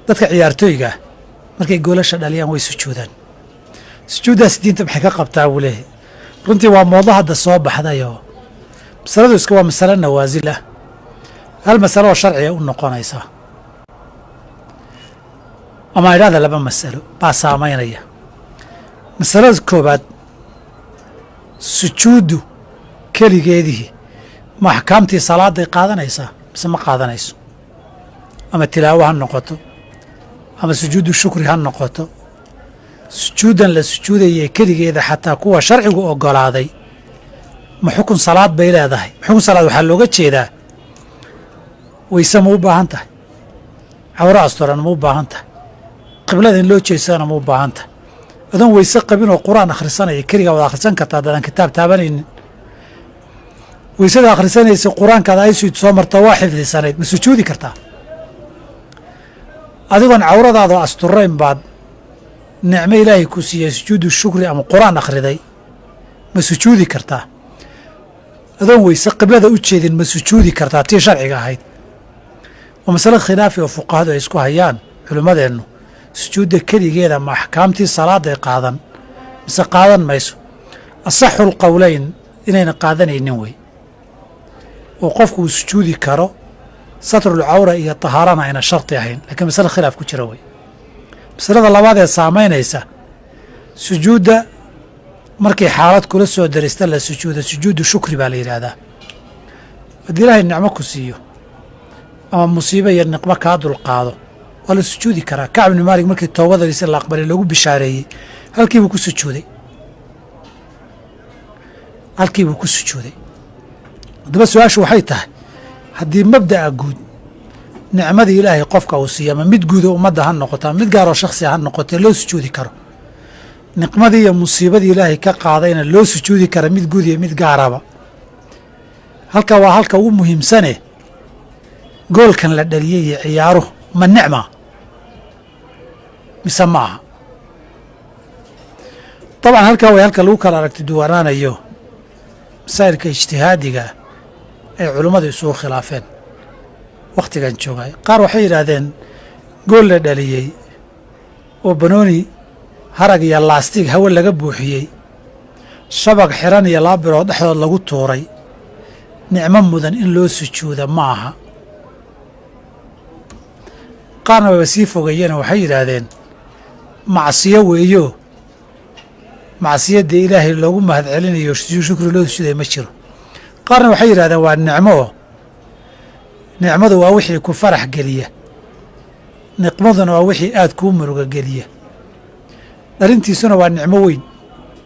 dadka ciyaartooyga markay goolasha dhaliyaan way sujuudaan. sujuuddaas diinta maxay ka qabtaa buu leeyahay. runtii waa moodo hadda soo baxdayoo masaladu iska waa masalo nawaasil ah, hal masalo oo sharciga u noqonaysa ama idhaahda laba masalo baa saamaynaya. masalada koobaad, sujuuddu keligeedii ma axkaamtii salaaday qaadanaysaa mise ma qaadanayso? ama tilaawo ha noqoto ama sujuudu shukri ha noqoto. sujuuddan la sujuudayay keligeeda xataa kuwa sharcigu oggolaaday ma xukun salaad bay leedahay? xukun salaad waxaa looga jeedaa weyse ma u baahan tahay, cawro asturan ma u baahan tahay, qiblada in loo jeedsana ma u baahan tahay. adoon weyse qabin oo qur-aan akhrisanaya keligaa waad akhrisan kartaa haddaadan kitaab taabanaynin. weysada akhrisanaysa qur-aankaada aysuid soo marta waa xifdisanayd, ma sujuudi kartaa? adigoon cawradaadoo asturayn baad nicmo ilaahay ku siiyey sujuudu shukri ama qur-aan akhriday, ma sujuudi kartaa? adoon weyse qiblada u jeedin ma sujuudi kartaa tii sharciga ahayd? waa masale khilaafi oo fuqahadu ay isku hayaan culimmadeennu. sujuudda keligeeda ma axkaamtii salaaday qaadan mise qaadan mayso? asaxul qowleyn inayna qaadanaynin wey, oo qofku uu sujuudi karo satrul cawra iyo tahaarana ayna sharti ahayn, laakiin masale khilaaf ku jira wey. masalada labaad ee saamaynaysa sujuudda markay xaalad kula soo darista la sujuuda, sujuudu shukri baa la yidhaahdaa. haddii ilaahay nicmo ku siiyo ama musiibo iyo niqmo kaa dulqaado waa la sujuudi karaa. kacb ibni maalik markii toobadadiisa la aqbalay lagu bishaareeyey halkiibuu ku sujuuday, halkiibuu ku sujuuday. haddaba su-aashu waxay tahay, haddii mabda'a guud nicmadii ilaahay qofka uu siiya ama mid guudo ummadda ha noqoto ama mid gaaroo shakhsiga ha noqotee loo sujuudi karo, niqmadii iyo musiibadii ilaahay ka qaadayna loo sujuudi kara mid guud iyo mid gaaraba. halka waa halka ugu muhiimsane goolkan la dhaliyey iyo ciyaaruhu ma nicma mise ma aha? dabcan halkaa way halka lagu kala aragti duwanaanayo masaa'ilka ijtihaadiga ay culummadu isugu khilaafeen wakhtigan joogay. qaar waxay yidhaahdeen gool la dhaliyey oo banooni harag iyo laastig hawe laga buuxiyey, shabaq xiran iyo laba bilood dhexdood lagu tuuray, nicmo mudan in loo sujuuda ma aha. qaarna wayba sii fogeeyeen oo waxay yidhaahdeen macsiyo weeyo, macsiyadda ilaahay loogu mahad celinayo shukri loo sujuuday ma jiro. qaarna waxay yidhahdeen waa nicmo, nicmadu waa wixii ku farax geliya, niqmaduna waa wixii aad kuu muruga geliya. dhalintiisuna waa nicmo weyn,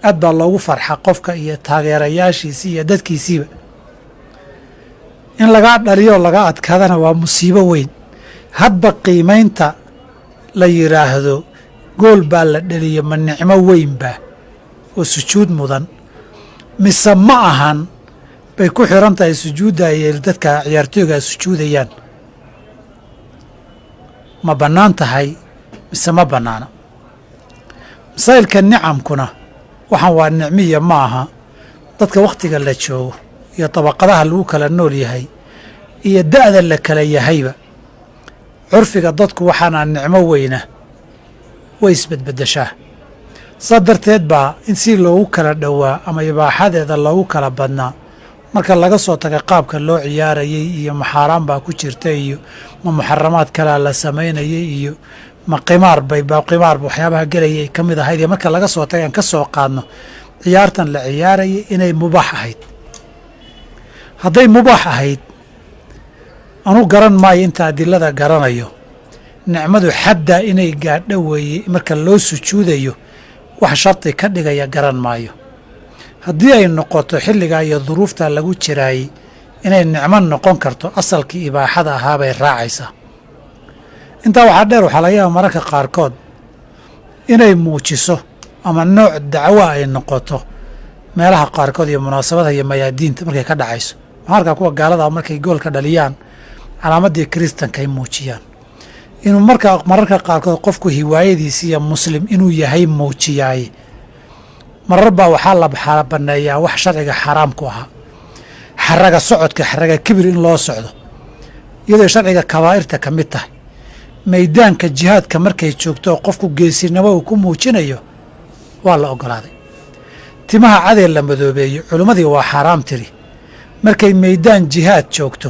aad baa loogu farxa qofka iyo taageerayaashiisii iyo dadkiisiiba. in lagaa dhaliyo laga adkaadana waa musiibo weyn. hadba qiimaynta la yidhaahdo gool baa la dhaliyo ma nicmo weyn baa oo sujuud mudan mise ma ahan bay ku xiran tahay sujuudda ay dadka ciyaartooyga sujuudayaan. ma bannaan tahay mise ma bannaana? masaa'ilka nicamkuna waxaan waa nicmiya ma aha. dadka wakhtiga la joogo iyo dabaqadaha lagu kala nool yahay iyo da'da la kala yahayba, curfiga dadku waxaanaa nicmo weyna way isbedbeddeshaa. saa darteed baa in si loogu kala dhowaa ama ibaaxadeeda loogu kala badnaa marka laga soo taga qaabka loo ciyaarayey iyo ma xaaraan baa ku jirta iyo ma muxaramaad kalaa la samaynayey iyo ma qimaar waxyaabaha gelayay ka mid ahayd iyo marka laga soo tagay aan ka soo qaadno ciyaartan la ciyaarayay inay mubaax ahayd. hadday mubaax ahayd anu garan maayo inta adilada garanayo nicmadu xaddaa inay gaadho weeye marka loo sujuudayo wax shardi ka dhigaya garan maayo. haddii ay noqoto xilligaa iyo duruuftaa lagu jiraayey inay nicmo noqon karto asalkii ibaaxada ahaa bay raacaysaa. intaa waxaa dheer waxaa laga yaaba mararka qaarkood inay muujiso ama nooc dacwo ay noqoto meelaha qaarkood iyo munaasabadaha iyo mayaadiinta markay ka dhacayso. maxaa arkaa kuwa gaalada markay goolka dhaliyaan calaamaddii kiristanka ay muujiyaan inuu mararka qaarkood qofku hiwaayadiisi iyo muslim inuu yahay muujiyaaye. marar baa waxaa la banneeyaa wax sharciga xaaraam ku ahaa, xaraga socodka, xaraga kibir in loo socdo iyadoo sharciga kabaa'irta ka mid tahay maydaanka jihaadka markay joogto oo qofku geesinimo uu ku muujinayo waa la oggolaaday timaha cadee la madoobeeyo culimmadii waa xaaraam tiri markay maydaan jihaad joogto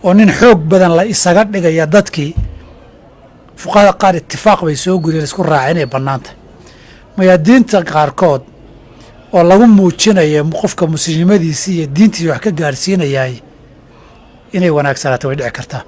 oo nin xoog badan la isaga dhigaya dadkii fuqahada qaar itifaaq bay soo guriyeen isku raaceen inay bannaan tahay mayaadiinta qaarkood oo lagu muujinayo qofka muslimnimadiisii iyo diintiisa wax ka gaarsiinayaay inay wanaagsanaato way dhici kartaa